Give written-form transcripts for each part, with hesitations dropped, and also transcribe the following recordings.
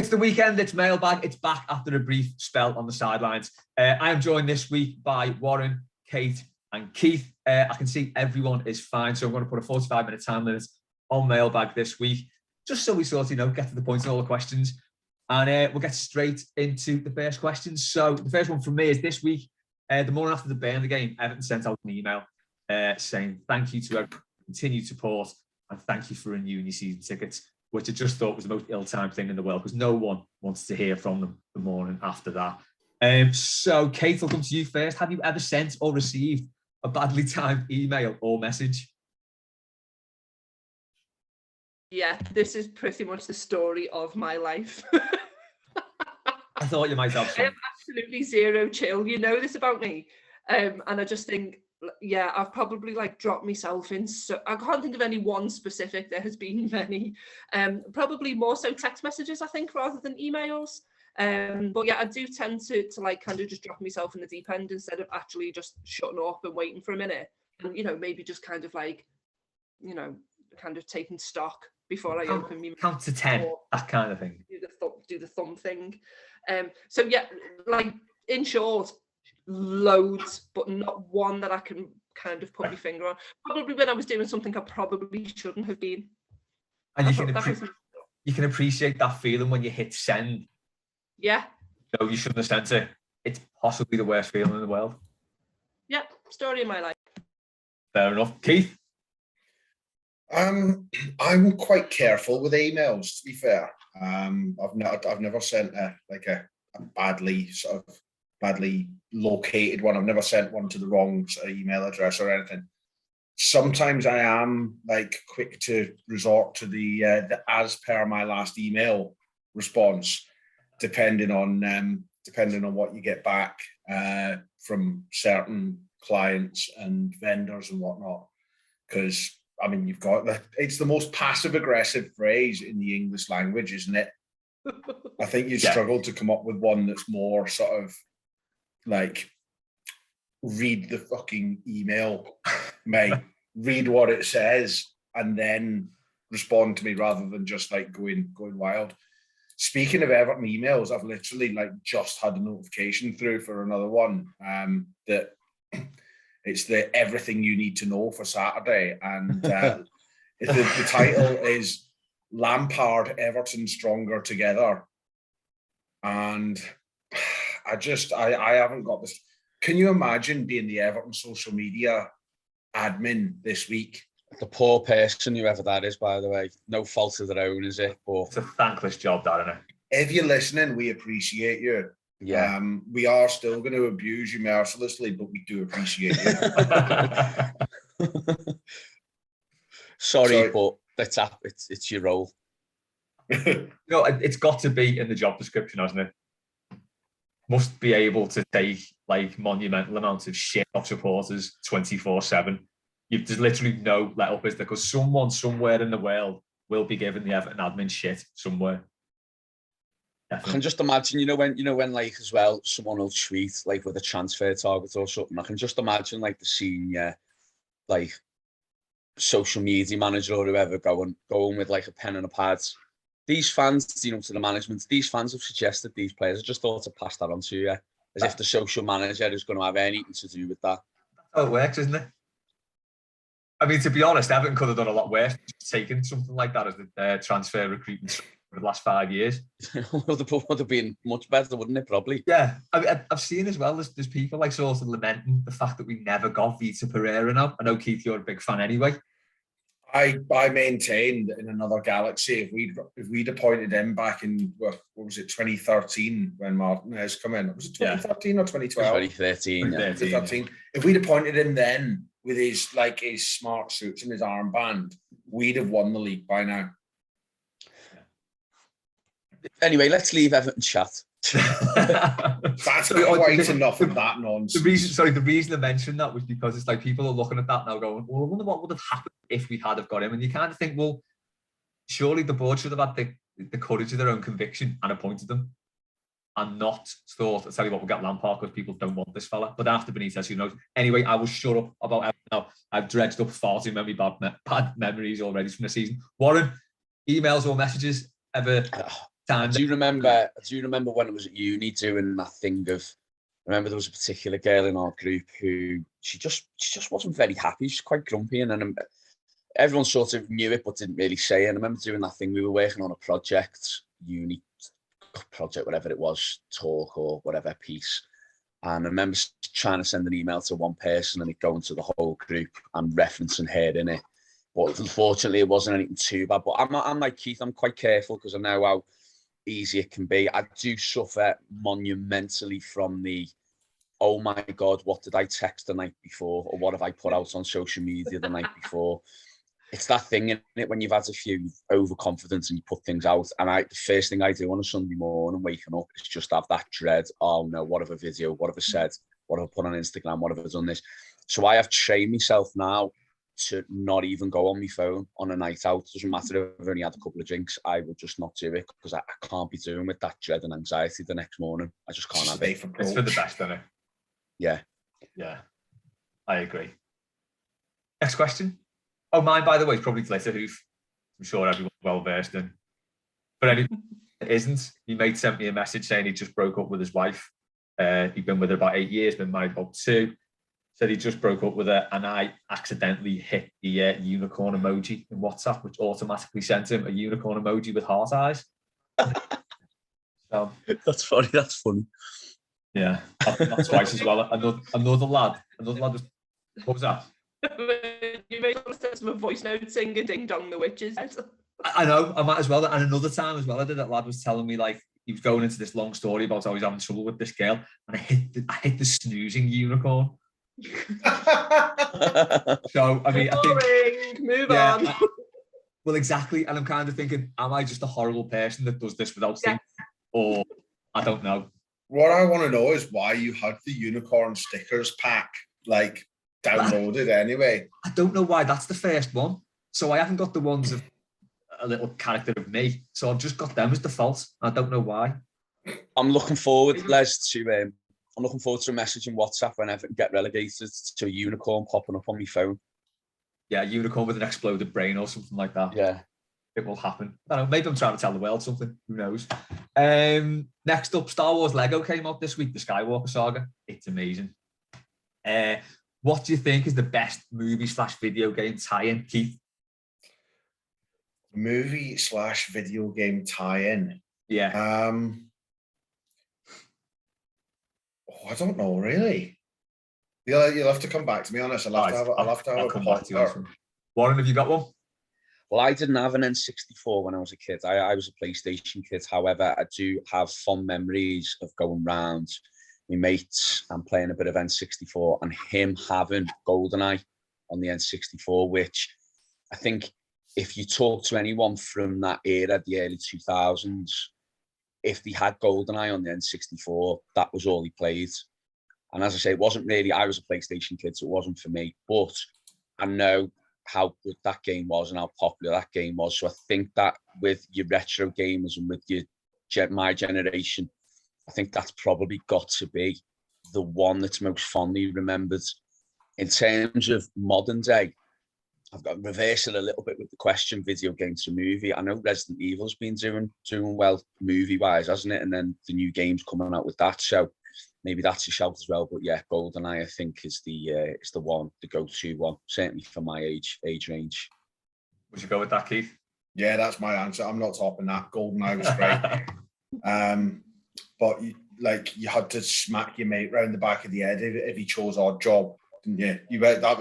It's the weekend, it's Mailbag, it's back after a brief spell on the sidelines. I am joined this week by Warren, Kate and Keith. I can see everyone is fine, so I'm going to put a 45-minute time limit on Mailbag this week, just so we sort of, get to the point in all the questions. And we'll get straight into the first questions. So the first one from me is this week, the morning after the Burnley game, Everton sent out an email saying thank you to everyone for continued support and thank you for renewing your season tickets, which I just thought was the most ill-timed thing in the world because no one wanted to hear from them the morning after that. So, Kate, I'll come to you first. Have you ever sent or received a badly timed email or message? Yeah, this is pretty much the story of my life. I thought you might have some. I have absolutely zero chill. You know this about me. And I just think, yeah, I've probably dropped myself in. So I can't think of any one specific. There has been many. Probably more so text messages, I think, rather than emails. But yeah, I do tend to kind of just drop myself in the deep end instead of actually just shutting up and waiting for a minute. And, maybe just kind of kind of taking stock before I open my count to 10, that kind of thing. Do the thumb thing. So yeah, in short, loads, but not one that I can kind of put my finger on. Probably when I was doing something I probably shouldn't have been. And you can appreciate that feeling when you hit send. Yeah. No, you shouldn't have sent it. It's possibly the worst feeling in the world. Yeah, story of my life. Fair enough. Keith? I'm quite careful with emails, to be fair. I've never sent a badly located one. I've never sent one to the wrong sort of email address or anything. Sometimes I am quick to resort to the as per my last email response, depending on what you get back from certain clients and vendors and whatnot. Because you've got it's the most passive aggressive phrase in the English language, isn't it? I think you'd struggle to come up with one that's more sort of read the fucking email, mate. Read what it says and then respond to me rather than just going wild. Speaking of Everton emails, I've literally just had a notification through for another one that it's the everything you need to know for Saturday, and the title is Lampard Everton Stronger Together, and I haven't got this. Can you imagine being the Everton social media admin this week? The poor person, whoever that is, by the way. No fault of their own, is it? But it's a thankless job, that, isn't it? If you're listening, we appreciate you. Yeah. We are still going to abuse you mercilessly, but we do appreciate you. Sorry, but it's your role. It's got to be in the job description, hasn't it? Must be able to take monumental amounts of shit off supporters 24/7. There's literally no let up, is there? Because someone somewhere in the world will be giving the Everton admin shit somewhere. Definitely. I can just imagine, when as well, someone will tweet with a transfer target or something. I can just imagine the senior social media manager or whoever going with a pen and a pad. These fans, to the management, these fans have suggested these players. I just thought to pass that on to you, as if the social manager is going to have anything to do with that. That's how it works, isn't it? To be honest, Everton could have done a lot worse, taking something like that as the transfer recruitment for the last 5 years. would have been much better, wouldn't it? Probably. Yeah, I've seen as well. There's people sort of lamenting the fact that we never got Vitor Pereira now. I know, Keith, you're a big fan anyway. I maintained in another galaxy, if we'd appointed him back in what was it, 2013 when Martinez come in? Was it 2013 or 2012? 2013. 2013. If we'd appointed him then with his smart suits and his armband, we'd have won the league by now. Anyway, let's leave Everton chat. That's quite enough of that nonsense. The reason I mentioned that was because it's people are looking at that now going, well, I wonder what would have happened if we had have got him. And you kind of think, well, surely the board should have had the courage of their own conviction and appointed them, and not thought, I'll tell you what, we'll get Lampard because people don't want this fella. But after Benitez, who knows? Anyway, I will shut up about Everton now. I've dredged up far too many bad memories already from the season. Warren, emails or messages ever I do remember when I was at uni doing that thing of. I remember there was a particular girl in our group who she just wasn't very happy. She's quite grumpy, and everyone sort of knew it but didn't really say it. And I remember doing that thing. We were working on a project, uni project, whatever it was, talk or whatever piece. And I remember trying to send an email to one person and it going to the whole group and referencing her in it. But unfortunately, it wasn't anything too bad. But I'm like Keith. I'm quite careful because I know how easy it can be. I do suffer monumentally from the, oh my God, what did I text the night before? Or what have I put out on social media the night before? It's that thing in it when you've had a few overconfidence and you put things out. And the first thing I do on a Sunday morning waking up is just have that dread. Oh no, what have I video? What have I said? What have I put on Instagram? What have I done this? So I have trained myself now to not even go on my phone on a night out. Doesn't matter if I've only had a couple of drinks, I will just not do it because I can't be doing with that dread and anxiety the next morning. I just can't have it. It's for the best, isn't it? Yeah. Yeah, I agree. Next question. Oh, mine, by the way, is probably glitter hoof. I'm sure everyone's well versed in. But anyone that isn't, my mate sent me a message saying he just broke up with his wife. He'd been with her about 8 years, been married about 2. Said he just broke up with her, and I accidentally hit the unicorn emoji in WhatsApp, which automatically sent him a unicorn emoji with heart eyes. So That's funny. That's funny. Yeah, that's twice as well. Another lad was. What was that? You made some voice note singing "Ding Dong the Witches." I know, I might as well. And another time as well, I did. That lad was telling me like he was going into this long story about how he's having trouble with this girl, and I hit the snoozing unicorn. So I mean, boring. Move on. Well, exactly. And I'm kind of thinking, am I just a horrible person that does this without thinking, or I don't know. What I want to know is why you had the unicorn stickers pack like downloaded anyway. I don't know why that's the first one. So I haven't got the ones of a little character of me. So I've just got them as default. I don't know why. I'm looking forward, Les, to I'm looking forward to a message in WhatsApp whenever I get relegated to a unicorn popping up on my phone. Yeah, unicorn with an exploded brain or something like that. Yeah. It will happen. I don't know. Maybe I'm trying to tell the world something. Who knows? Next up, Star Wars Lego came out this week, the Skywalker Saga. It's amazing. What do you think is the best movie/video game tie-in, Keith? Movie/video game tie-in. Yeah. I don't know really. You'll have to come back to me on this. I'll have to have a pop. Warren, have you got one? Well, I didn't have an N64 when I was a kid. I was a PlayStation kid. However, I do have fond memories of going round my mates and playing a bit of N64 and him having Goldeneye on the N64, which I think if you talk to anyone from that era, the early 2000s, if they had Goldeneye on the N64, that was all he played. And as I say, it wasn't really, I was a PlayStation kid, so it wasn't for me. But I know how good that game was and how popular that game was. So I think that with your retro gamers and with your my generation, I think that's probably got to be the one that's most fondly remembered. In terms of modern day, I've got to reverse it a little bit with the question, video game to movie. I know Resident Evil's been doing well movie-wise, hasn't it? And then the new game's coming out with that. So maybe that's a shout as well. But yeah, GoldenEye, I think, is the one, the go-to one, certainly for my age range. Would you go with that, Keith? Yeah, that's my answer. I'm not topping that. GoldenEye was great. But you had to smack your mate round the back of the head if he chose odd job, didn't you? That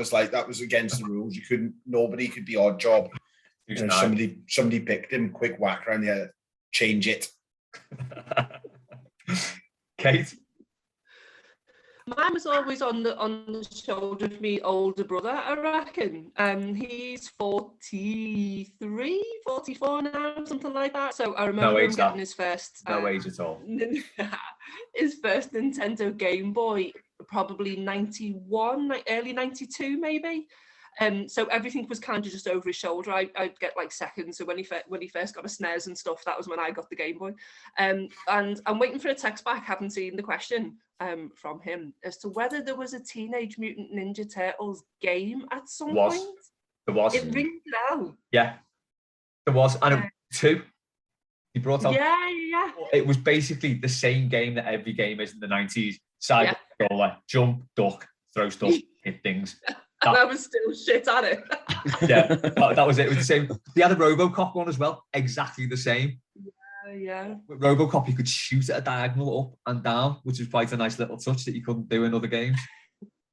was against the rules. Nobody could be odd job. Somebody picked him, quick whack around the head, change it. Kate? Mine was always on the shoulder of me older brother, I reckon. He's 43, 44 now, something like that. So I remember him getting his first... No age at all. His first Nintendo Game Boy, probably 91, like early 92 maybe. So everything was kind of just over his shoulder. I'd get like seconds. So when he first got a SNES and stuff, that was when I got the Game Boy. And I'm waiting for a text back. Haven't seen the question from him as to whether there was a Teenage Mutant Ninja Turtles game at some point. There was. It rings a bell. Yeah, there was. And 2. He brought out. Yeah. It was basically the same game that every game is in the 90s. Side controller, jump, duck, throw stuff, hit things. And I was still shit at it. Yeah, that was it. It was the same. They had a RoboCop one as well, exactly the same. Yeah. With RoboCop, you could shoot at a diagonal up and down, which was quite a nice little touch that you couldn't do in other games.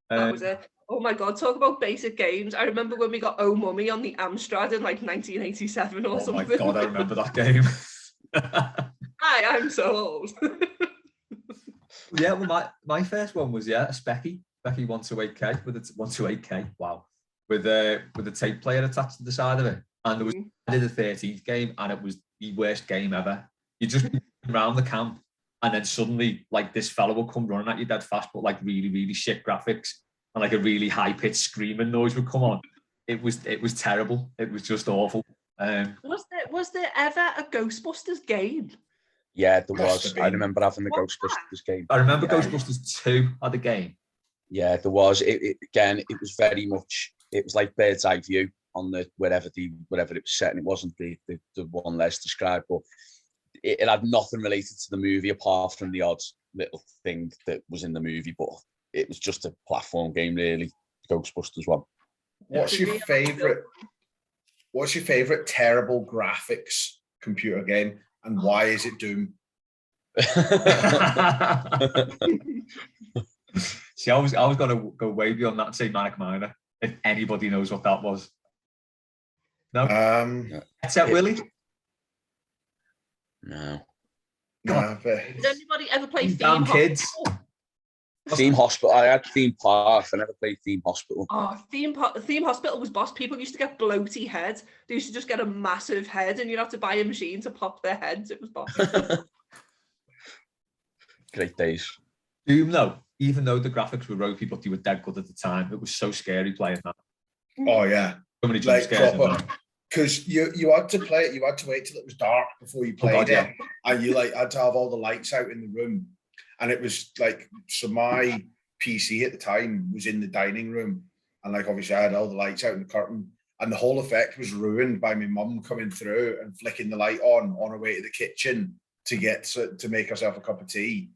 That was it. Oh my God, talk about basic games. I remember when we got Oh Mummy on the Amstrad in like 1987 or something. Oh my God, I remember that game. I'm so old. Yeah, well, my first one was a Specky 128K with a 128K. Wow, with a tape player attached to the side of it, and there was I did a 13th game, and it was the worst game ever. You just around the camp, and then suddenly like this fella will come running at you dead fast, but like really really shit graphics, and like a really high pitched screaming noise would come on. It was terrible. It was just awful. Was there ever a Ghostbusters game? Yeah, there was. I remember having the Ghostbusters game. I remember Ghostbusters 2 had a game. Yeah, there was. It was very much. It was like bird's eye view on the wherever it was set, and it wasn't the one Les described, but it had nothing related to the movie apart from the odd little thing that was in the movie. But it was just a platform game, really. Ghostbusters one. What's your favorite terrible graphics computer game, and why is it Doom? See, I was going to go way beyond that and say Manic Miner, if anybody knows what that was. No? Headset Willy? No. No. Did anybody ever play Damn Kids? Theme Hospital. I had Theme Park. I never played Theme Hospital. Oh, Theme Hospital was boss. People used to get bloaty heads. They used to just get a massive head, and you'd have to buy a machine to pop their heads. It was boss. Great days. Doom, though, even though the graphics were ropey, but they were dead good at the time, it was so scary playing that. Oh yeah, So many jump scares. Because you had to play it. You had to wait till it was dark before you played it, and you had to have all the lights out in the room. And it was like, so my PC at the time was in the dining room, and like obviously I had all the lights out in the curtain, and the whole effect was ruined by my mum coming through and flicking the light on her way to the kitchen to make herself a cup of tea.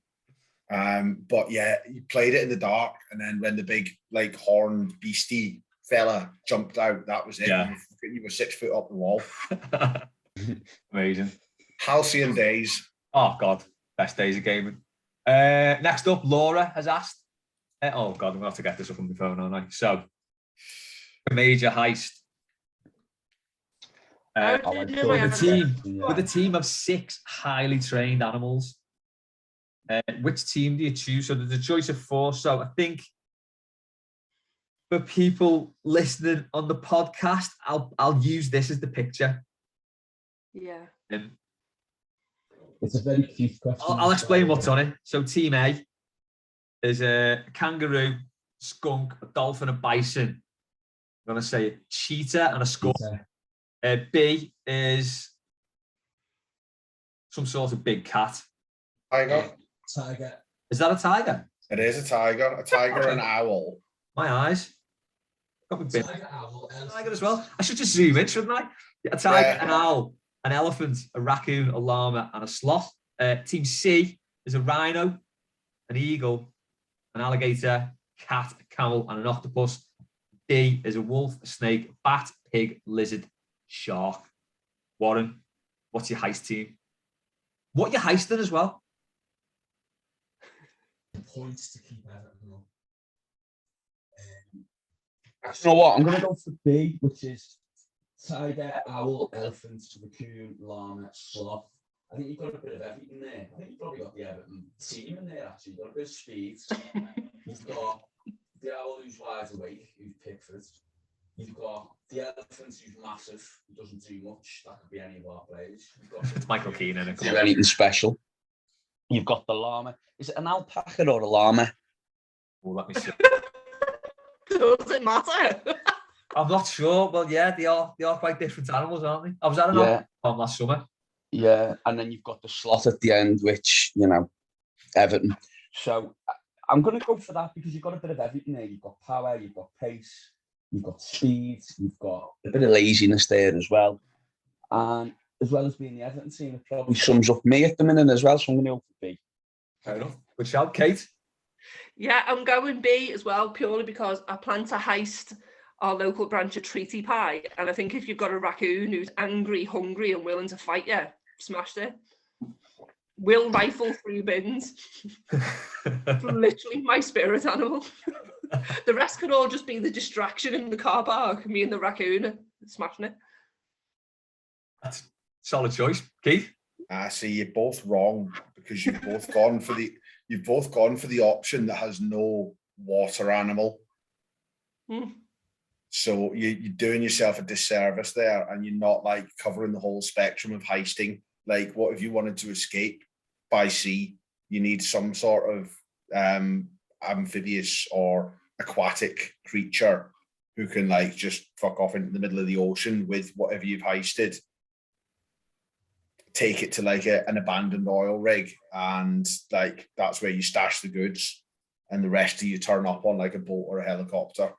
But yeah, you played it in the dark, and then when the big like horned beastie fella jumped out, that was it. Yeah. You were 6 foot up the wall. Amazing. Halcyon days. Oh God, best days of gaming. Next up, Laura has asked. Oh God, I'm gonna have to get this up on my phone, aren't I? So, a major heist. With a team of 6 highly trained animals. Which team do you choose? So there's a choice of 4. So I think for people listening on the podcast, I'll use this as the picture. Yeah. It's a very cute question. I'll explain what's on it. So Team A is a kangaroo, skunk, a dolphin, a bison. I'm going to say a cheetah and a skunk. B is some sort of big cat. Tiger. Is that a tiger? It is a tiger. A tiger and an owl. My eyes. Got me big. Tiger as well. I should just zoom in, shouldn't I? A tiger, an owl, an elephant, a raccoon, a llama, and a sloth. Team C is a rhino, an eagle, an alligator, cat, a camel, and an octopus. D is a wolf, a snake, a bat, pig, lizard, shark. Warren, what's your heist team? What are you heisting as well? Points to keep Everton up. You know what? I'm going to go for B, which is tiger, owl, elephant, raccoon, llama, sloth. I think you've got a bit of everything there. I think you've probably got the Everton team in there, actually. You've got a bit of speed. You've got the owl who's wide awake, who's Pickford. You've got the elephant who's massive, who doesn't do much. That could be any of our players. It's Michael Keane. Do anything special. You've got the llama. Is it an alpaca or a llama? Oh, let me see. Does it matter? I'm not sure. Well, yeah, they are quite different animals, aren't they? I was at an alpaca farm last summer. Yeah, and then you've got the sloth at the end, which, Everton. So I'm going to go for that because you've got a bit of everything there. You've got power, you've got pace, you've got speed, you've got a bit of laziness there as well. And as well as being the Everton team, it probably He sums up me at the minute as well, so I'm going to go for B. Fair enough. Good shout, Kate. Yeah, I'm going B as well, purely because I plan to heist our local branch of Treaty Pie. And I think if you've got a raccoon who's angry, hungry, and willing to fight you, smashed it. Will rifle 3 bins. Literally my spirit animal. The rest could all just be the distraction in the car park, me and the raccoon smashing it. That's a solid choice. Keith? I see you're both wrong because you've both gone for the option that has no water animal. So you're doing yourself a disservice there, and you're not like covering the whole spectrum of heisting. Like, what if you wanted to escape by sea? You need some sort of amphibious or aquatic creature who can like just fuck off into the middle of the ocean with whatever you've heisted. Take it to like an abandoned oil rig, and like that's where you stash the goods, and the rest of you turn up on like a boat or a helicopter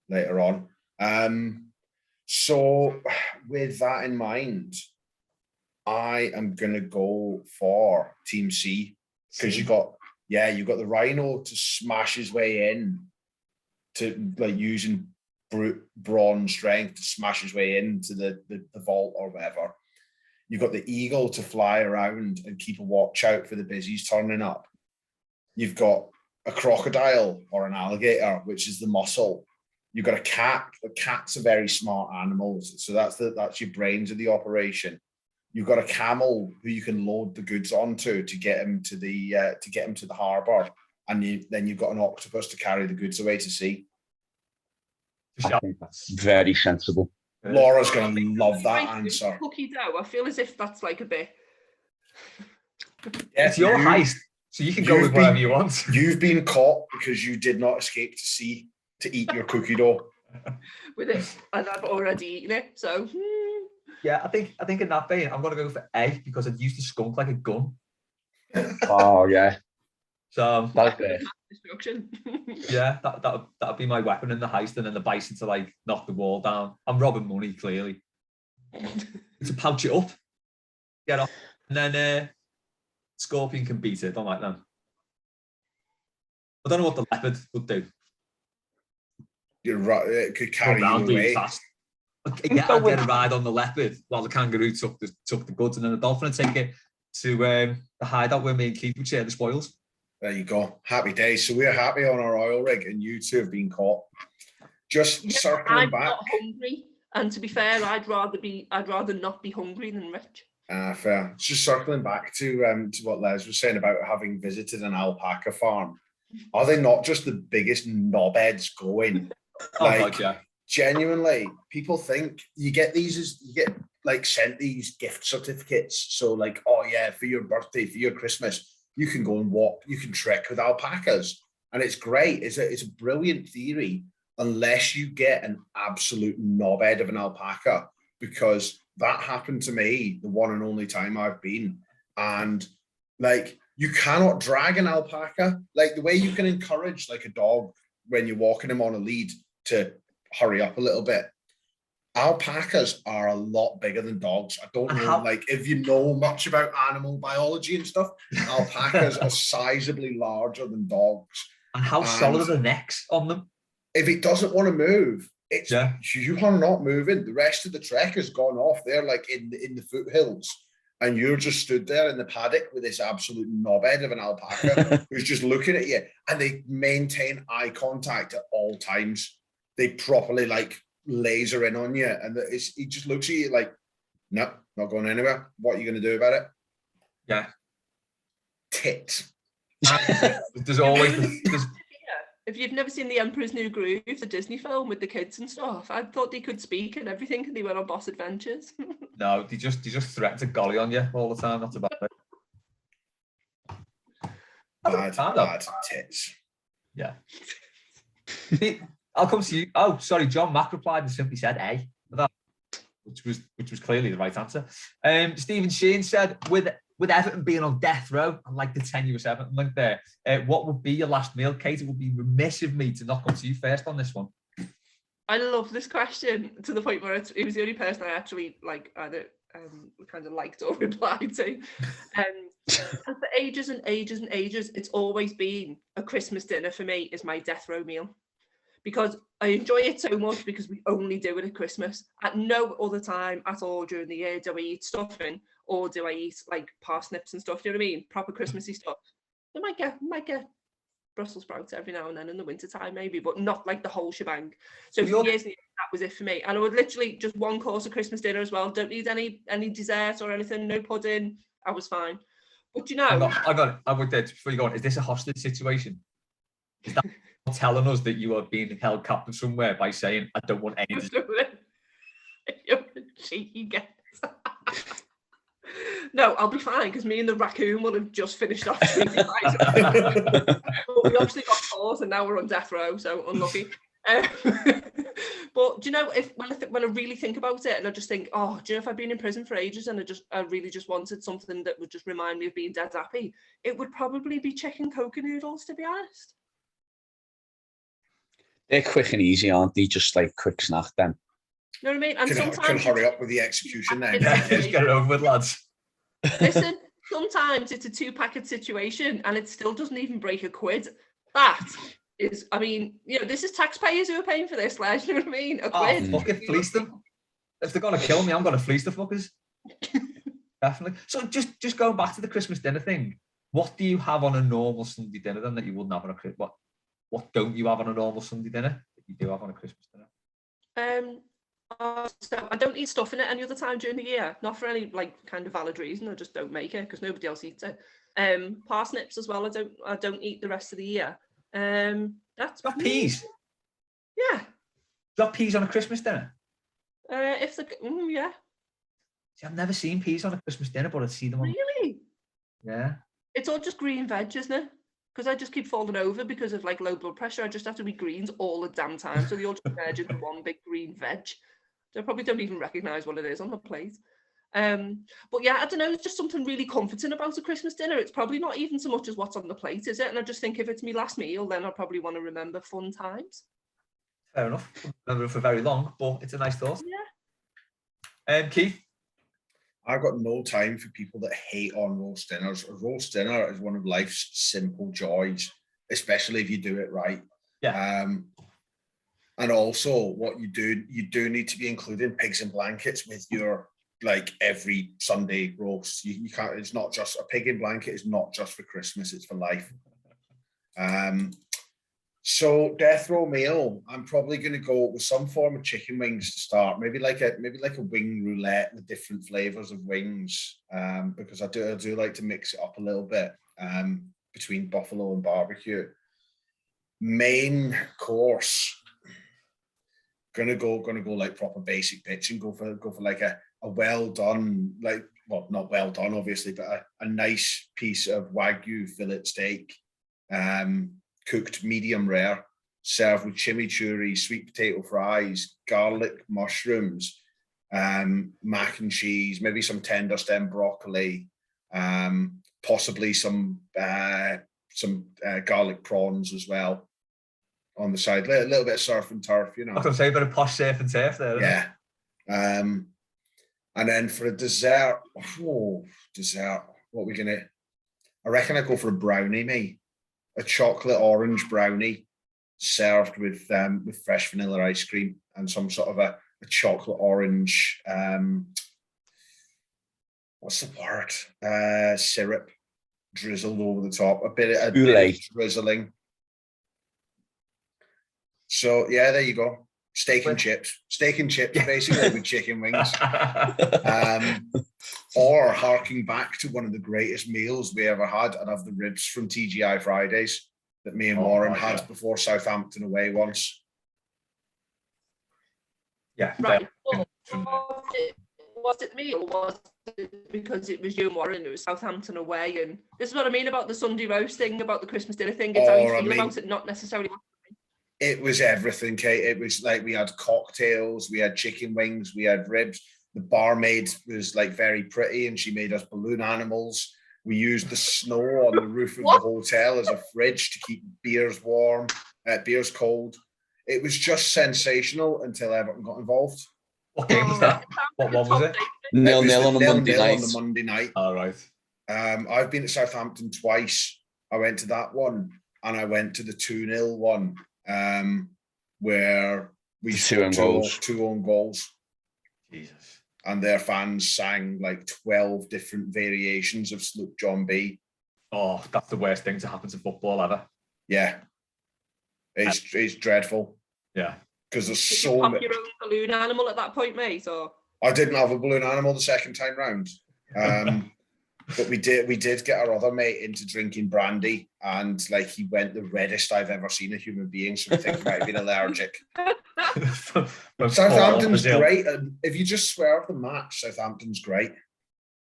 later on. So with that in mind, I am gonna go for Team C, because you got the rhino to smash his way in, to like using brute brawn strength to smash his way into the vault or whatever. You've got the eagle to fly around and keep a watch out for the busies turning up. You've got a crocodile or an alligator, which is the muscle. You've got a cat. The cats are very smart animals, so that's your brains of the operation. You've got a camel who you can load the goods onto to get him to the harbour, and then you've got an octopus to carry the goods away to sea. I think that's very sensible. Laura's going to love that answer. Cookie dough. I feel as if that's like a bit. It's your heist, so you can go with whatever you want. You've been caught because you did not escape to sea to eat your cookie dough. With it, and I've already eaten it, so. Yeah, I think in that vein, I'm going to go for A because I'd used to skunk like a gun. Oh yeah. So That's it. Destruction. Yeah, that'd be my weapon in the heist, and then the bison to like knock the wall down. I'm robbing money, clearly. To pouch it up, get off, and then Scorpion can beat it. Don't like them. I don't know what the leopard would do. You're right. It could carry you away. Fast. Yeah, I'd get a ride on the leopard while the kangaroo took the goods, and then the dolphin would take it to the hideout where me and Keith would share the spoils. There you go. Happy days. So we're happy on our oil rig, and you two have been caught. Just circling I'm back. not hungry, and to be fair, I'd rather not be hungry than rich. Fair. Just circling back to what Les was saying about having visited an alpaca farm. Are they not just the biggest knobheads going? God, yeah. Genuinely, people think you get like sent these gift certificates. So like, oh yeah, for your birthday, for your Christmas, you can go and walk, you can trek with alpacas. And it's great. It's a brilliant theory, unless you get an absolute knobhead of an alpaca, because that happened to me the one and only time I've been. And like, you cannot drag an alpaca. Like the way you can encourage like a dog when you're walking him on a lead to hurry up a little bit. Alpacas are a lot bigger than dogs. I don't know, like if you know much about animal biology and stuff, alpacas are sizably larger than dogs. And how solid are the necks on them? If it doesn't want to move, you are not moving. The rest of the trek has gone off. They're like in the foothills, and you're just stood there in the paddock with this absolute knobhead of an alpaca who's just looking at you, and they maintain eye contact at all times. They properly like laser in on you, and he just looks at you like, no, not going anywhere. What are you going to do about it? Yeah. Tits. There's always if you've never seen The Emperor's New Groove, the Disney film with the kids and stuff, I thought they could speak and everything, and they went on boss adventures. No, they just threaten to golly on you all the time. That's about it. Bad tits. Yeah. I'll come to you. Oh, sorry, John Mack replied and simply said A, which was clearly the right answer. Stephen Sheen said, with Everton being on death row, and like the tenuous Everton link there, what would be your last meal, Kate? It would be remiss of me to not come to you first on this one. I love this question to the point where it was the only person I actually like either kind of liked or replied to. And for ages and ages and ages, it's always been a Christmas dinner for me is my death row meal. Because I enjoy it so much because we only do it at Christmas. At no other time at all during the year do I eat stuffing or do I eat like parsnips and stuff. Do you know what I mean? Proper Christmassy stuff. I might get Brussels sprouts every now and then in the wintertime maybe, but not like the whole shebang. So for years that was it for me. And I would literally just one course of Christmas dinner as well. Don't need any dessert or anything, no pudding. I was fine. But you know, I would before you go on, is this a hostage situation? Is that telling us that you are being held captive somewhere by saying I don't want any you're a cheeky get. No, I'll be fine because me and the raccoon will have just finished off. But we obviously got caught and now we're on death row, so unlucky. But do you know, when I really think about it, and I just think, oh, do you know, if I've been in prison for ages and I really just wanted something that would just remind me of being dead happy, it would probably be chicken coca noodles, to be honest. They're quick and easy, aren't they? Just like quick snack then. You know what I mean? And sometimes can hurry up with the execution then. Just get it over with, lads. Listen, sometimes it's a 2-packet situation and it still doesn't even break a quid. That is, I mean, you know, this is taxpayers who are paying for this, lads. You know what I mean? A quid. Oh, fuck it, fleece them. If they're gonna kill me, I'm gonna fleece the fuckers. Definitely. So just going back to the Christmas dinner thing, what do you have on a normal Sunday dinner then that you wouldn't have on a Christmas? What don't you have on a normal Sunday dinner that you do have on a Christmas dinner? So I don't eat stuff in it any other time during the year, not for any like kind of valid reason. I just don't make it because nobody else eats it. Parsnips as well. I don't eat the rest of the year. That's got peas. Yeah. Got peas on a Christmas dinner. Yeah. See, I've never seen peas on a Christmas dinner, but I'd see them on. Really? Yeah. It's all just green veg, isn't it? Because I just keep falling over because of like low blood pressure. I just have to eat greens all the damn time. So they all just merge into one big green veg. So I probably don't even recognise what it is on the plate. But yeah, I don't know. It's just something really comforting about a Christmas dinner. It's probably not even so much as what's on the plate, is it? And I just think if it's my last meal, then I'll probably want to remember fun times. Fair enough. Remember it for very long, but it's a nice thought. Yeah. Keith? I've got no time for people that hate on roast dinners. A roast dinner is one of life's simple joys, especially if you do it right. Yeah. And also, what you do need to be including pigs in blankets with your like every Sunday roast. You can't. It's not just a pig in blanket. Is not just for Christmas. It's for life. So death row meal, I'm probably going to go with some form of chicken wings to start. Maybe like a wing roulette with different flavors of wings, because I do like to mix it up a little bit between buffalo and barbecue. Main course, gonna go like proper basic bitch and go for like a well done, like, well, not well done obviously, but a nice piece of Wagyu fillet steak. Cooked medium rare, served with chimichurri, sweet potato fries, garlic mushrooms, mac and cheese, maybe some tender stem broccoli, possibly some garlic prawns as well on the side. A little bit of surf and turf, you know. I was going to say a bit of posh surf and turf there. Yeah. And then for a dessert, what are we gonna? I reckon I go for a brownie, mate. A chocolate orange brownie served with fresh vanilla ice cream and some sort of a chocolate orange, what's the word? Syrup drizzled over the top. A bit of drizzling. So yeah, there you go. Steak and chips, basically with chicken wings. Or harking back to one of the greatest meals we ever had, I'd have the ribs from TGI Fridays that me and Warren had before Southampton away once. Yeah. Right. Was it me or was it because it was you and Warren, it was Southampton away? And this is what I mean about the Sunday roast thing, about the Christmas dinner thing. It's how you feel about it, not necessarily. It was everything, Kate. It was like we had cocktails, we had chicken wings, we had ribs. The barmaid was like very pretty and she made us balloon animals. We used the snow on the roof of the hotel as a fridge to keep beers warm, beers cold. It was just sensational until Everton got involved. What game was that? What one was it? 0-0 on a Monday 0-0 night. on the Monday night. All right. I've been to Southampton twice. I went to that one, and I went to the 2-0 one, where we scored two own goals. Jesus. And their fans sang like 12 different variations of Sloop John B. Oh, that's the worst thing to happen to football ever. Yeah. It's dreadful. Yeah. Because there's Did so you pop many. your own balloon animal at that point, mate? Or I didn't have a balloon animal the second time round. But we did get our other mate into drinking brandy, and like he went the reddest I've ever seen a human being, so I think he might have been allergic. Southampton's great, and if you just swear at the match, Southampton's great.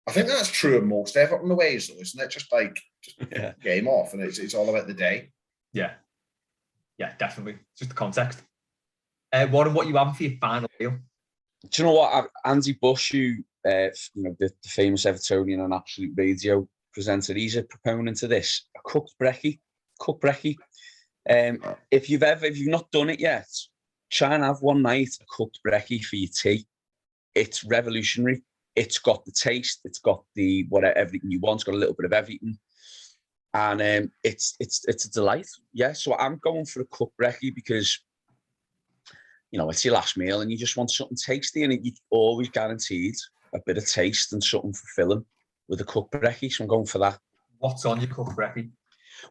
I think that's true of most Everton aways, though, isn't it? Just game off, and it's all about the day. Yeah, definitely. Just the context. Warren, what you having for your final meal? Do you know what? Andy Bush, who the famous Evertonian and Absolute Radio presenter, he's a proponent of this. A cooked brekkie. If you've not done it yet, try and have one night a cooked brekkie for your tea. It's revolutionary. It's got the taste. It's got the everything you want. It's got a little bit of everything, and it's a delight. Yeah. So I'm going for a cooked brekkie because, it's your last meal and you just want something tasty, and you're always guaranteed a bit of taste and something fulfilling with a cooked brekkie. So I'm going for that. What's on your cooked brekkie?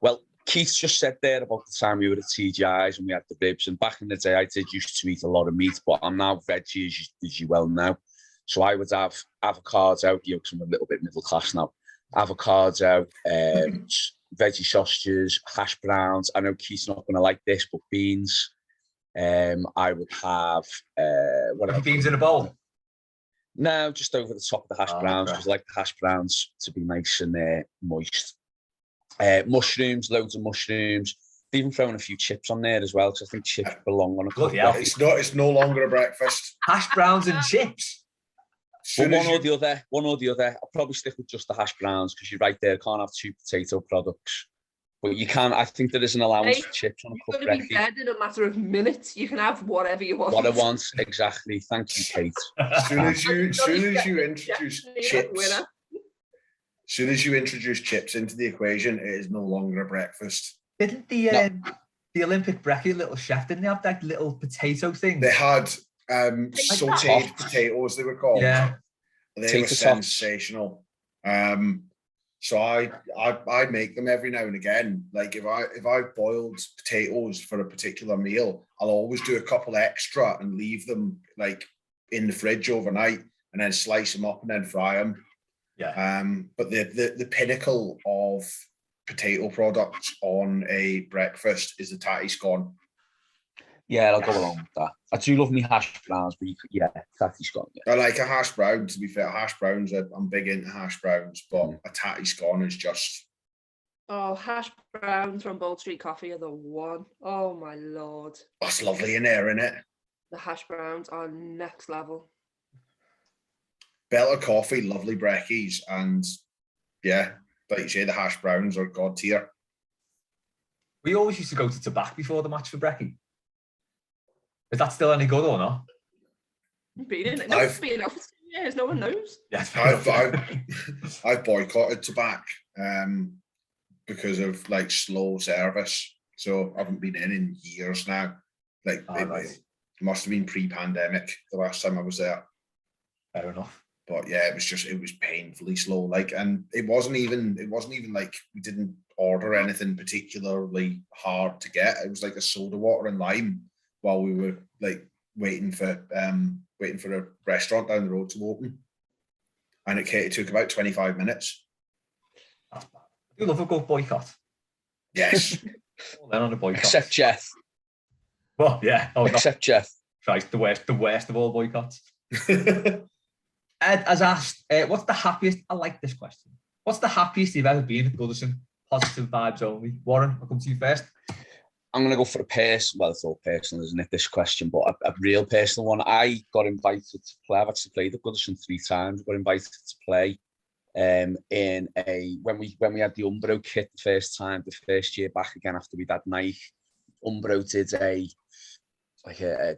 Well, Keith just said there about the time we were at TGI's and we had the ribs. And back in the day, I did used to eat a lot of meat, but I'm now veggie, as you well know. So I would have avocados out, because I'm a little bit middle class now. Avocados out, veggie sausages, hash browns. I know Keith's not going to like this, but beans. I would have beans in a bowl. No, just over the top of the hash browns, because I like the hash browns to be nice and moist. Mushrooms, loads of mushrooms. Even throwing a few chips on there as well, because I think chips belong on a cooked brekkie. It's no longer a breakfast. Hash browns and chips. Well, one or the other. I'll probably stick with just the hash browns, because you're right there. Can't have two potato products. But you can. I think there is an allowance for chips on a cooked brekkie. You're going to be dead in a matter of minutes. You can have whatever you want. What I want, exactly. Thank you, Kate. As soon as you introduce chips into the equation, it is no longer a breakfast. Didn't the Olympic brekkie, little chef, didn't they have that little potato thing? They had sauteed potatoes, they were called. Yeah. They were sensational. So I make them every now and again. Like if I've boiled potatoes for a particular meal, I'll always do a couple extra and leave them like in the fridge overnight, and then slice them up and then fry them. Yeah. But the pinnacle of potato products on a breakfast is the tatty scone. Yeah, I'll go along with that. I do love me hash browns, but tatty scone. Yeah. I like a hash brown, to be fair. Hash browns, I'm big into hash browns, but a tatty scone is just... Oh, hash browns from Bold Street Coffee are the one. Oh, my Lord. That's lovely in there, isn't it? The hash browns are next level. Better coffee, lovely brekkies, and yeah, like you say, the hash browns are god tier. We always used to go to Tobacco before the match for brekkie. Is that still any good or not? Been in it. No, it's been out for 2 years. No one knows. Yeah, I've boycotted Tobacco because of like slow service. So I haven't been in years now. Like it must have been pre-pandemic the last time I was there. Fair enough. But yeah, it was painfully slow. Like, and it wasn't even like we didn't order anything particularly hard to get. It was like a soda water and lime while we were like waiting for a restaurant down the road to open. And it took about 25 minutes. That's bad. I do love a good boycott. Yes. Then on a boycott. Except Jeff. Well, yeah. Oh, except Jeff. Christ, the worst of all boycotts. Ed has asked, what's the happiest? I like this question. What's the happiest you've ever been at Goodison? Positive vibes only. Warren, I'll come to you first. I'm going to go for a personal, well, it's all personal, isn't it, this question, but a real personal one. I got invited to play. I've actually played at Goodison 3 times. Got invited to play when we had the Umbro kit the first year back again after we'd had Nike. Umbro did like a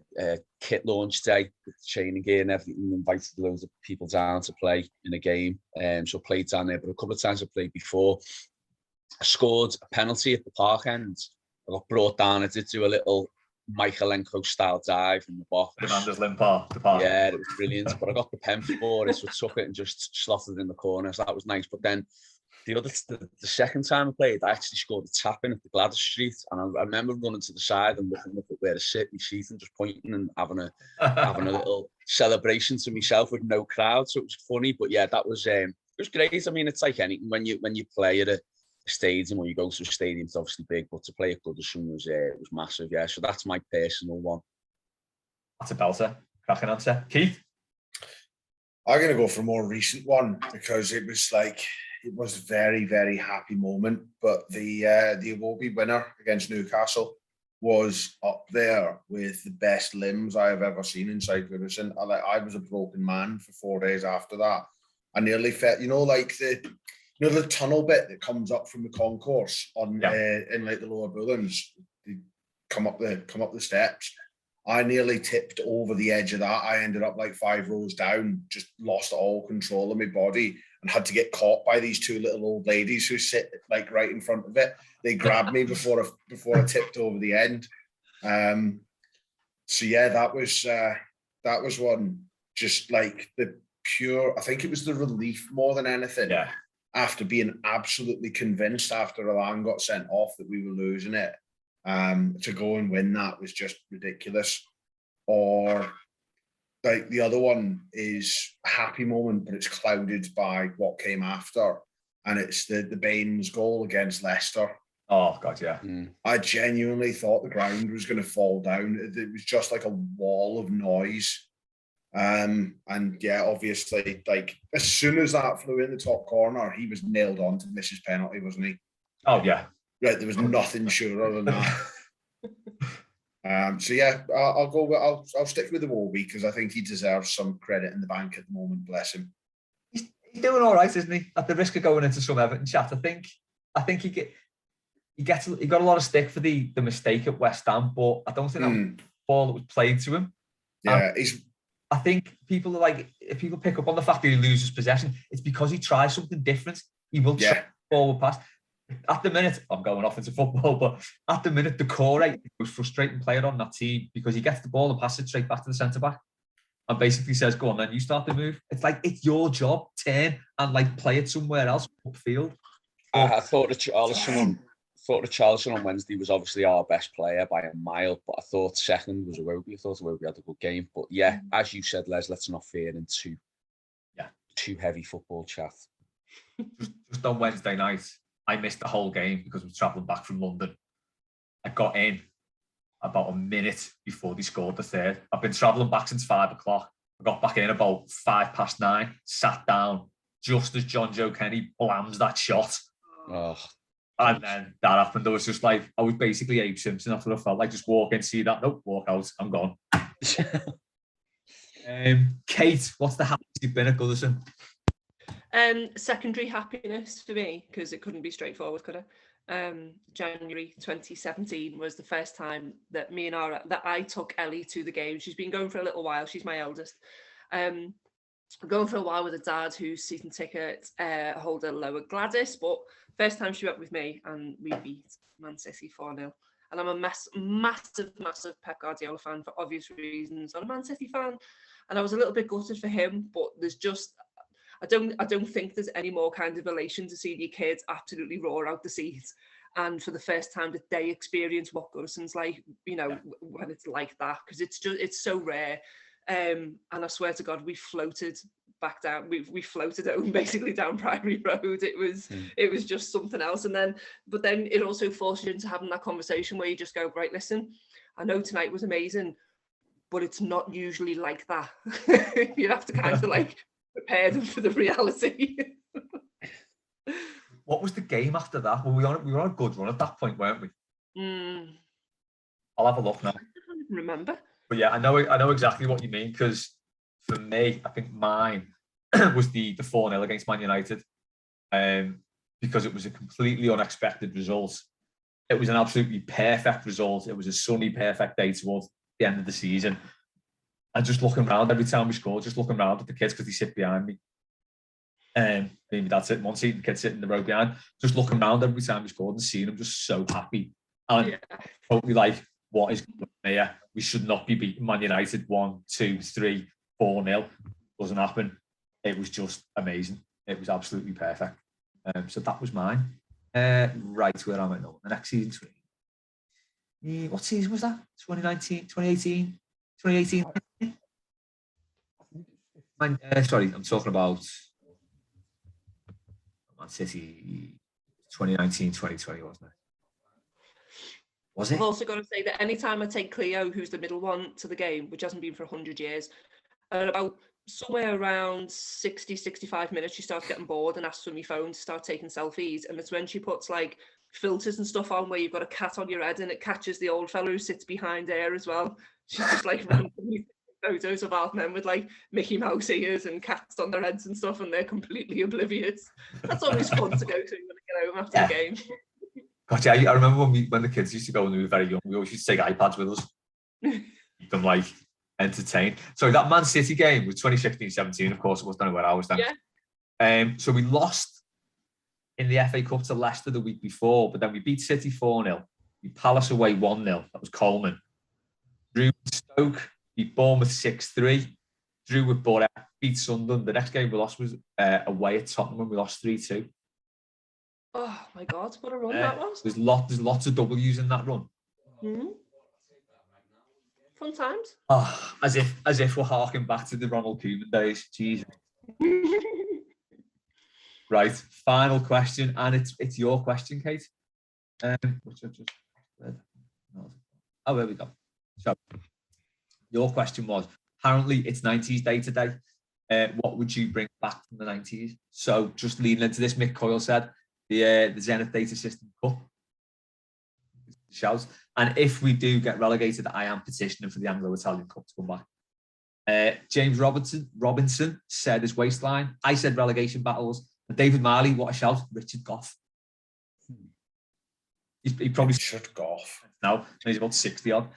kit launch day with training gear and everything. Invited loads of people down to play in a game. So I played down there, but a couple of times I played before. I scored a penalty at the park end. I got brought down. I did do a little Michaelenko style dive in the box. Fernandez Limpar, the park. Yeah, it was brilliant. But I got the pen for it, so I took it and just slotted it in the corner. So that was nice. But then the second time I played, I actually scored a tap in at the Gladys Street, and I remember running to the side and looking up at where to sit, my seat, and just pointing and having a little celebration to myself with no crowd. So it was funny, but yeah, that was it was great. I mean, it's like anything when you play at a stadium or you go to a stadium, it's obviously big, but to play at Goodison was massive. Yeah, so that's my personal one. That's a belter. Cracking answer, Keith. I'm gonna go for a more recent one because it was a very, very happy moment. But the Iwobi winner against Newcastle was up there with the best limbs I have ever seen inside Goodison. I was a broken man for 4 days after that. I nearly felt, the tunnel bit that comes up from the concourse on in like the lower Bullens, come up the steps. I nearly tipped over the edge of that. I ended up like 5 rows down, just lost all control of my body and had to get caught by these 2 little old ladies who sit like right in front of it. They grabbed me before I tipped over the end. So yeah, that was one, just like the pure, I think it was the relief more than anything. Yeah. After being absolutely convinced after Alan got sent off that we were losing it, to go and win that was just ridiculous. Or like the other one is a happy moment, but it's clouded by what came after, and it's the Baines goal against Leicester. Oh God, yeah. I genuinely thought the ground was going to fall down. It was just like a wall of noise. And yeah, obviously, like as soon as that flew in the top corner, he was nailed on to miss his penalty, wasn't he? Oh yeah. Right, there was nothing surer than that. So yeah, I'll stick with the Iwobi because I think he deserves some credit in the bank at the moment. Bless him. He's doing all right, isn't he? At the risk of going into some Everton chat, I think he got a lot of stick for the mistake at West Ham, but I don't think that was the ball that was played to him. Yeah, I think people are like, if people pick up on the fact that he loses possession, it's because he tries something different. He will try forward pass. At the minute, I'm going off into football, but at the minute, the core rate was frustrating player on that team because he gets the ball and passes it straight back to the centre back and basically says, "Go on, then you start the move." It's like it's your job, turn and like play it somewhere else upfield. I thought Richarlison on Wednesday was obviously our best player by a mile, but I thought second was Iwobi. I thought Iwobi had a good game, but yeah, as you said, Les, let's not veer into too heavy football chat. Just on Wednesday night, I missed the whole game because I was travelling back from London. I got in about a minute before they scored the third. I've been travelling back since 5 o'clock. I got back in about 9:05, sat down just as John Joe Kenny blams that shot. Oh. And then that happened. I was just like, I was basically Abe Simpson. That's what I felt like. Just walk in, see that, nope, walk out, I'm gone. Kate, what's the happiest you've been at Goodison? Secondary happiness for me, because it couldn't be straightforward, could it? January 2017 was the first time that I took Ellie to the game. She's been going for a little while. She's my eldest. Going for a while with a dad who's season ticket holder lower Gladys, but first time she went with me and we beat Man City 4-0. And I'm a massive Pep Guardiola fan for obvious reasons. I'm a Man City fan, and I was a little bit gutted for him, but there's just I don't think there's any more kind of elation to see your kids absolutely roar out the seats. And for the first time that they experience what Goodison's like, when it's like that, because it's so rare. And I swear to God, we floated back down. We floated home basically down Priory Road. It was just something else. But then it also forced you into having that conversation where you just go, right, listen, I know tonight was amazing, but it's not usually like that. You have to kind of like prepare them for the reality. What was the game after that? Well, we were on a good run at that point, weren't we? I'll have a look now. I don't even remember. But yeah, I know exactly what you mean, because for me, I think mine was the 4-0 against Man United, because it was a completely unexpected result. It was an absolutely perfect result. It was a sunny, perfect day the end of the season, and just looking around every time we score, just looking around at the kids because they sit behind me. Maybe that's it. One seat, the kids sitting in the row behind, just looking around every time we scored and seeing them just so happy. And totally like, what is going on here? We should not be beating Man United 1, 2, 3, 4-0. Doesn't happen. It was just amazing. It was absolutely perfect. So that was mine. Right, where am I now? The next season, what season was that? 2019, 2018, 2018. Sorry, I'm talking about Man City 2019, 2020, wasn't it? Was it? I've also got to say that anytime I take Cleo, who's the middle one, to the game, which hasn't been for 100 years, at about somewhere around 60, 65 minutes, she starts getting bored and asks for my phone to start taking selfies. And it's when she puts like filters and stuff on where you've got a cat on your head and it catches the old fellow who sits behind her as well. She's just like randomly photos of our men with like Mickey Mouse ears and cats on their heads and stuff, and they're completely oblivious. That's always fun to go to when I get home after the game. Gotcha. I remember when the kids used to go when we were very young, we always used to take iPads with us. Keep them like entertained. So that Man City game was 2016-17, of course it was, don't know where I was then. Yeah. So we lost in the FA Cup to Leicester the week before, but then we beat City 4-0. We Palace away 1-0. That was Coleman. Drew with Stoke, beat Bournemouth 6-3. Drew with Borough, beat Sunderland. The next game we lost was away at Tottenham when we lost 3-2. Oh my God, what a run that was. There's lots of W's in that run. Mm-hmm. Fun times. Oh, as if we're harking back to the Ronald Koeman days. Jesus. Right, final question, and it's your question, Kate. Which I just read. Oh, there we go. So, your question was, apparently it's 90s Day today. What would you bring back from the 90s? So, just leading into this, Mick Coyle said, the Zenith Data System Cup. Shouts. And if we do get relegated, I am petitioning for the Anglo-Italian Cup to come back. James Robinson said his waistline. I said relegation battles. And David Marley, what a shout. Richard Goff. He probably should Goff. now. He's about 60 odd.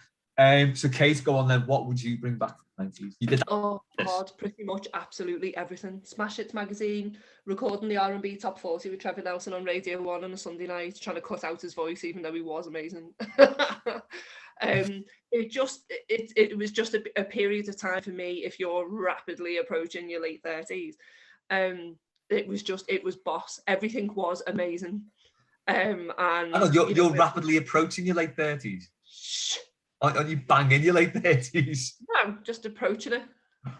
So Kate, go on then. What would you bring back from the 90s? You did that. Oh God, pretty much absolutely everything. Smash Hits magazine, recording the R&B top 40 with Trevor Nelson on Radio 1 on a Sunday night, trying to cut out his voice, even though he was amazing. It was just a period of time for me. If you're rapidly approaching your late 30s, it was boss. Everything was amazing. And you're rapidly approaching your late 30s. Shh. Are you banging your late 30s? No, just approaching it.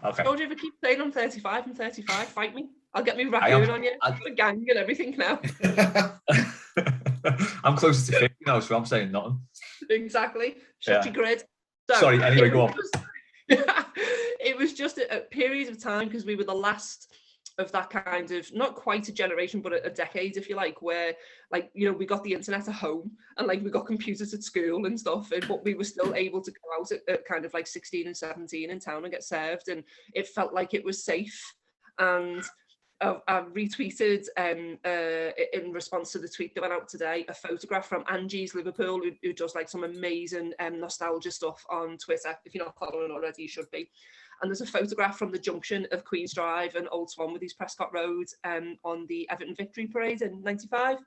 Okay. Don't you ever keep saying I'm 35 and 35? Fight me. I'll get me raccoon on you. The gang and everything now. I'm closer to 50 now, so I'm saying nothing. Exactly. Shut your grid. So, sorry, anyway, go on. It was just a period of time because we were the last of that kind of, not quite a generation, but a decade, if you like, where, like, you know, we got the internet at home and like we got computers at school and stuff, but we were still able to go out at kind of like 16 and 17 in town and get served, and it felt like it was safe. And I retweeted in response to the tweet that went out today, a photograph from Angie's Liverpool, who does like some amazing nostalgia stuff on Twitter. If you're not following already, you should be. And there's a photograph from the junction of Queen's Drive and Old Swan with East Prescott Road on the Everton Victory Parade in '95.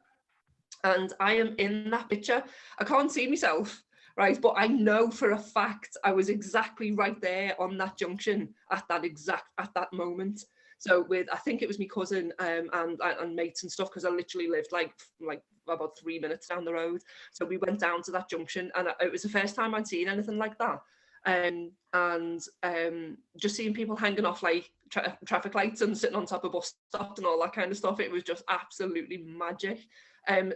And I am in that picture. I can't see myself, right? But I know for a fact I was exactly right there on that junction at that moment. So I think it was my cousin and mates and stuff, because I literally lived like about 3 minutes down the road. So we went down to that junction, and it was the first time I'd seen anything like that. And just seeing people hanging off like traffic lights and sitting on top of bus stops and all that kind of stuff, it was just absolutely magic.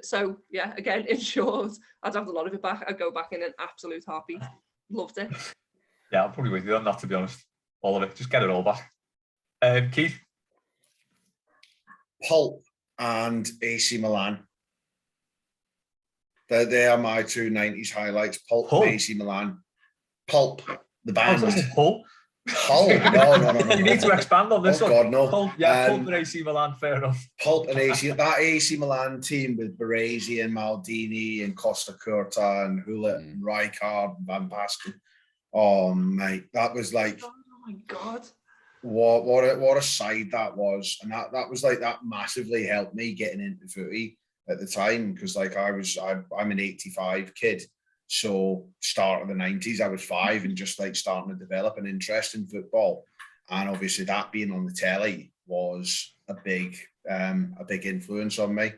So yeah, again, in short, I'd have a lot of it back. I'd go back in an absolute heartbeat. Loved it. Yeah, I'm probably with you on that, to be honest. All of it, just get it all back. Keith? Pulp and AC Milan. They are my two 90s highlights. Pulp and AC Milan. Pulp, the band. Pulp? Pulp? No. You need to expand on this one. God, no. Pulp, yeah, Pulp and AC Milan, fair enough. Pulp and that AC Milan team with Baresi and Maldini and Costa Curta and Hullet and Rijkaard and Van Basten. Oh mate, that was like, Oh my God. what a side that was, and that was like, that massively helped me getting into footy at the time, because like I'm an 85 kid, so start of the 90s I was 5 and just like starting to develop an interest in football, and obviously that being on the telly was a big influence on me.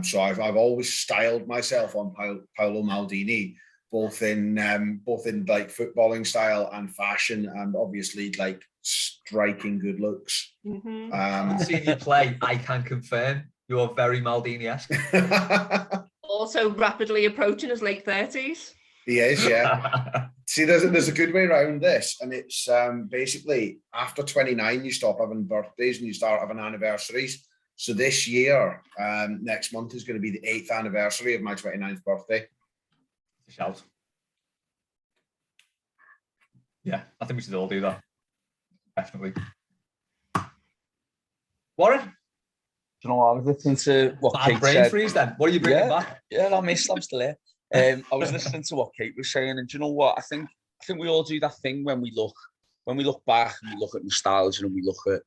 So I've always styled myself on Paolo Maldini, both in like footballing style and fashion, and obviously like striking good looks. Mm-hmm. I've seen you play. I can confirm you're very Maldini-esque. Also rapidly approaching his late 30s. He is, yeah. See, there's a good way around this, and it's basically after 29 you stop having birthdays and you start having anniversaries. So this year, next month is going to be the 8th anniversary of my 29th birthday. Shout. Yeah, I think we should all do that. Definitely. Warren? Do you know what? I was listening to what Bad Kate brain said. freeze then. What are you bringing back? Yeah, I missed. I'm still here. I was listening to what Kate was saying, and do you know what? I think we all do that thing when we look back and we look at nostalgia and we look at,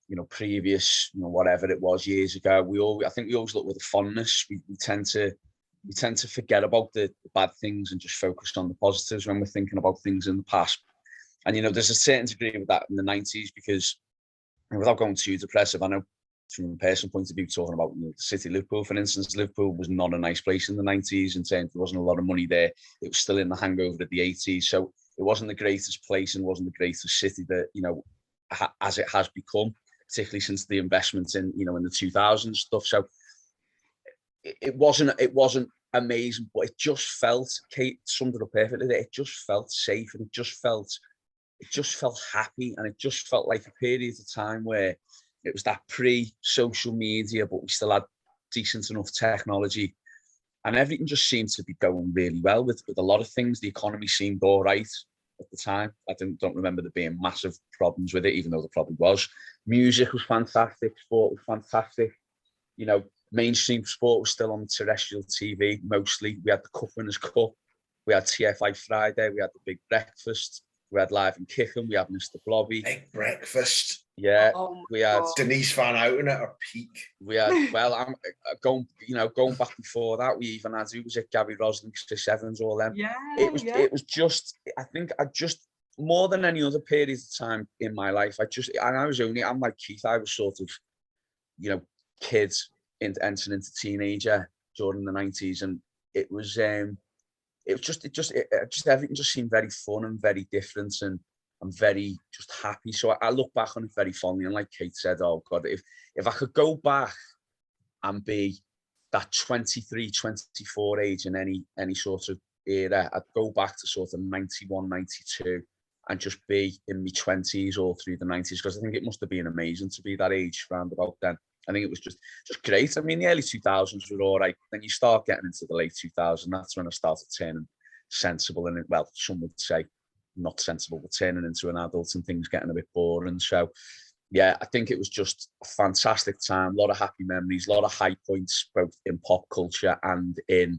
you know, previous, you know, whatever it was years ago. I think we always look with a fondness. We tend to forget about the bad things and just focus on the positives when we're thinking about things in the past. And you know, there's a certain degree with that in the 90s, because without going too depressive, I know from a personal point of view, talking about, you know, the city, Liverpool, for instance, Liverpool was not a nice place in the 90s in terms there wasn't a lot of money there. It was still in the hangover of the 80s. So it wasn't the greatest place and wasn't the greatest city that, you know, as it has become, particularly since the investments in, you know, in the 2000s stuff. So it wasn't amazing, but it just felt, Kate summed it up perfectly, that it just felt safe, and it just felt happy, and it just felt like a period of time where it was that pre-social media, but we still had decent enough technology, and everything just seemed to be going really well with a lot of things. The economy seemed all right at the time. I don't remember there being massive problems with it, even though there probably was. Music was fantastic, sport was fantastic. You know, mainstream sport was still on terrestrial TV mostly. We had the Cup Winners' Cup, we had TFI Friday, we had the Big Breakfast, we had Live and Kicking, we had Mr. Blobby. Big Breakfast. Yeah, Oh we had Denise Van Houten at her peak. We had, well, I'm going back before that. We even had, who was it, Gabby Roslin, Chris Evans, all them. Yeah, It was just, I think I just, more than any other period of time in my life, I'm like Keith, I was sort of, you know, kids entering into teenager during the 90s, and it was everything just seemed very fun and very different, and I'm very just happy. So I look back on it very fondly, and like Kate said, oh God, if I could go back and be that 23, 24 age in any sort of era, I'd go back to sort of 91, 92 and just be in my 20s all through the 90s, because I think it must have been amazing to be that age round about then. I think it was just great. I mean, the early 2000s were all right. Then you start getting into the late 2000s, that's when I started turning sensible, and well, some would say not sensible, but turning into an adult and things getting a bit boring. So yeah, I think it was just a fantastic time, a lot of happy memories, a lot of high points, both in pop culture and in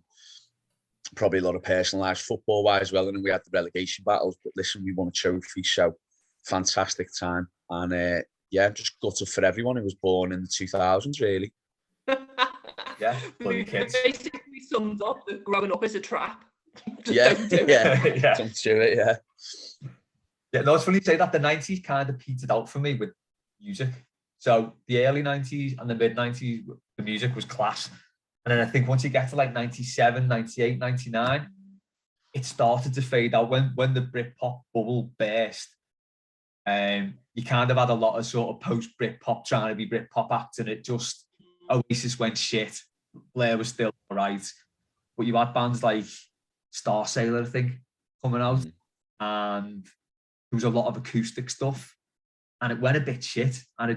probably a lot of personal lives, football wise. Well, and then we had the relegation battles, but listen, we won a trophy, so fantastic time. And yeah, just gutted for everyone who was born in the 2000s, really. Yeah, bloody kids. Basically sums up that growing up is a trap. Yeah, Don't do it. Yeah. Don't do it, yeah. Yeah, no, it's funny you say that. The 90s kind of petered out for me with music. So the early 90s and the mid 90s, the music was class. And then I think once you get to like 97, 98, 99, it started to fade out. When the Britpop bubble burst, you kind of had a lot of sort of post-Britpop trying to be Britpop acts, and it just, Oasis went shit. Blair was still all right. But you had bands like Star Sailor, I think, coming out, and there was a lot of acoustic stuff, and it went a bit shit, and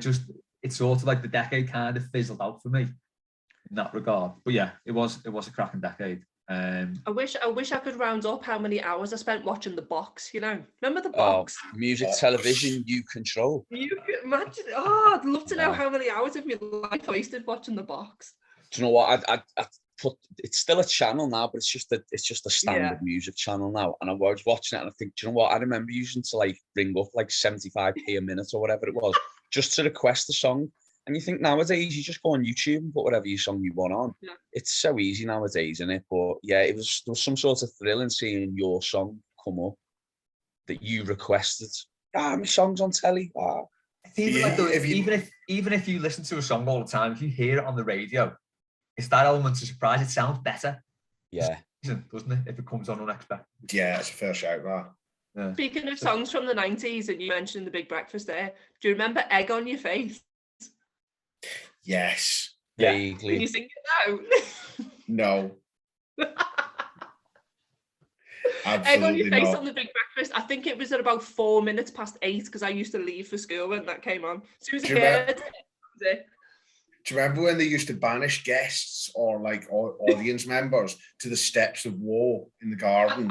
it's sort of like the decade kind of fizzled out for me in that regard. But yeah, it was a cracking decade. I wish I could round up how many hours I spent watching The Box. You know, remember The Box? Music, television, you control. You can imagine. Oh, I'd love to know how many hours of your life I wasted watching The Box. Do you know what? put it's still a channel now, but it's just a standard music channel now. And I was watching it and I think, do you know what? I remember using to like ring up like 75p a minute or whatever it was, just to request a song. And you think nowadays you just go on YouTube and put whatever your song you want on. Yeah. It's so easy nowadays, isn't it? But yeah, there was some sort of thrill in seeing your song come up that you requested. My song's on telly. It's even like even if you listen to a song all the time, if you hear it on the radio, it's that element of surprise. It sounds better. Yeah. Doesn't it? If it comes on unexpected. Yeah, it's a fair shout, that. Yeah. Speaking of songs from the 90s, and you mentioned The Big Breakfast there, do you remember Egg on Your Face? Yes. Vaguely. Can you sing it now? No. Egg on Your Face on The Big Breakfast. I think it was at about 4 minutes past 8 because I used to leave for school when that came on. So it was do you remember when they used to banish guests or like audience members to the steps of woe in the garden?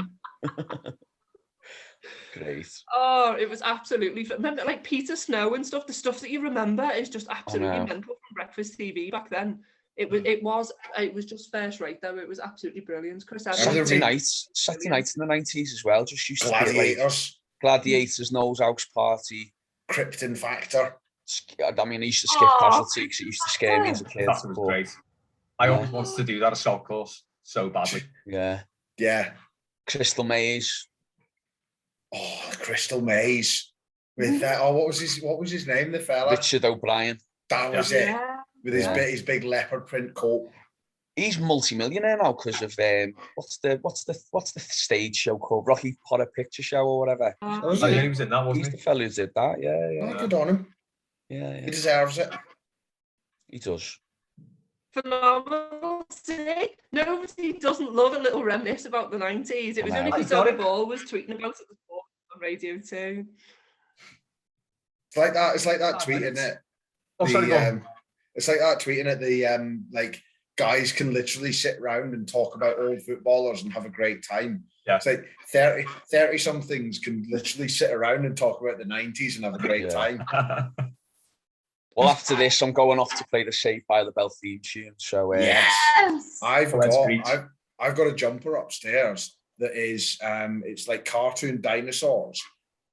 Great. Oh, it was absolutely. Remember, like Peter Snow and stuff. The stuff that you remember is just absolutely mental from breakfast TV back then. It was just first rate though. It was absolutely brilliant. Chris Saturday nights in the 90s as well. Just used to be like Gladiators, Noel's House Party, Krypton Factor. I mean, I used to skip Casualty because it used to scare me as a kid. That was great. I always wanted to do that assault course so badly. Yeah. Crystal Maze. Oh, Crystal Maze. With that, what was his name? The fella. Richard O'Brien. That was it. With his big leopard print coat. He's multi-millionaire now because of what's the stage show called? Rocky Horror Picture Show or whatever. He was in that, wasn't he? He's the fellow who did that. Yeah. Good on him. Yeah. He deserves it. He does. Phenomenal. See? Nobody doesn't love a little reminisce about the 90s. It was only because Tony Ball was tweeting about it on radio too. It's like that tweet, isn't it? It's like that tweeting at the like guys can literally sit around and talk about old footballers and have a great time. Yeah. It's like 30 somethings can literally sit around and talk about the 90s and have a great time. Well, after this, I'm going off to play the Saved by the Bell theme tune. So yes, I've got a jumper upstairs that is it's like cartoon dinosaurs,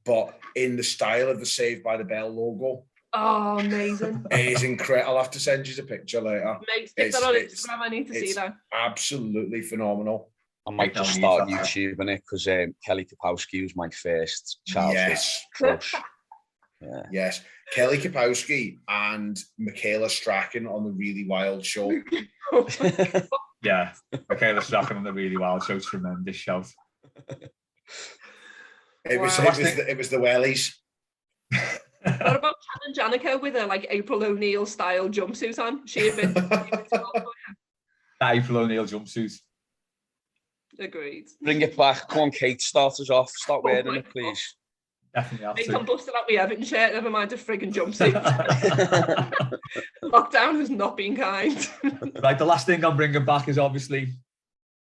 but in the style of the Saved by the Bell logo. Oh, amazing! It is incredible. I'll have to send you the picture later. Stick that on Instagram. I need to see that. Absolutely phenomenal. I might just start YouTube on it because Kelly Kapowski was my first childhood crush. Yeah. Yes, Kelly Kapowski and Michaela Strachan on the Really Wild Show. Yeah, Michaela Strachan on the Really Wild Show, tremendous show. It was the wellies. What about Shannon Janica with her like April O'Neil style jumpsuit on? She had been that April O'Neil jumpsuit. Agreed. Bring it back. Come on, Kate, start us off. Start wearing it, please. Definitely. I'm busting out my Everton shirt, never mind a frigging jumpsuit. Lockdown has not been kind. Right, the last thing I'm bringing back is obviously...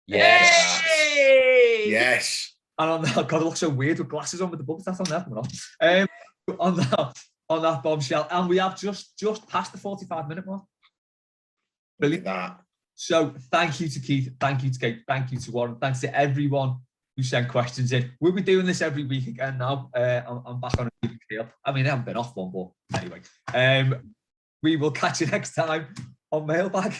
Yes. Yay! Yes. And on that, God, it looks so weird with glasses on with the bucket hat on there. On that bombshell, and we have just passed the 45-minute mark. Brilliant. That. So thank you to Keith, thank you to Kate, thank you to Warren, thanks to everyone who sent questions in. We'll be doing this every week again now. I'm back on a scale. I mean, I haven't been off one, but anyway. We will catch you next time on Mailbag.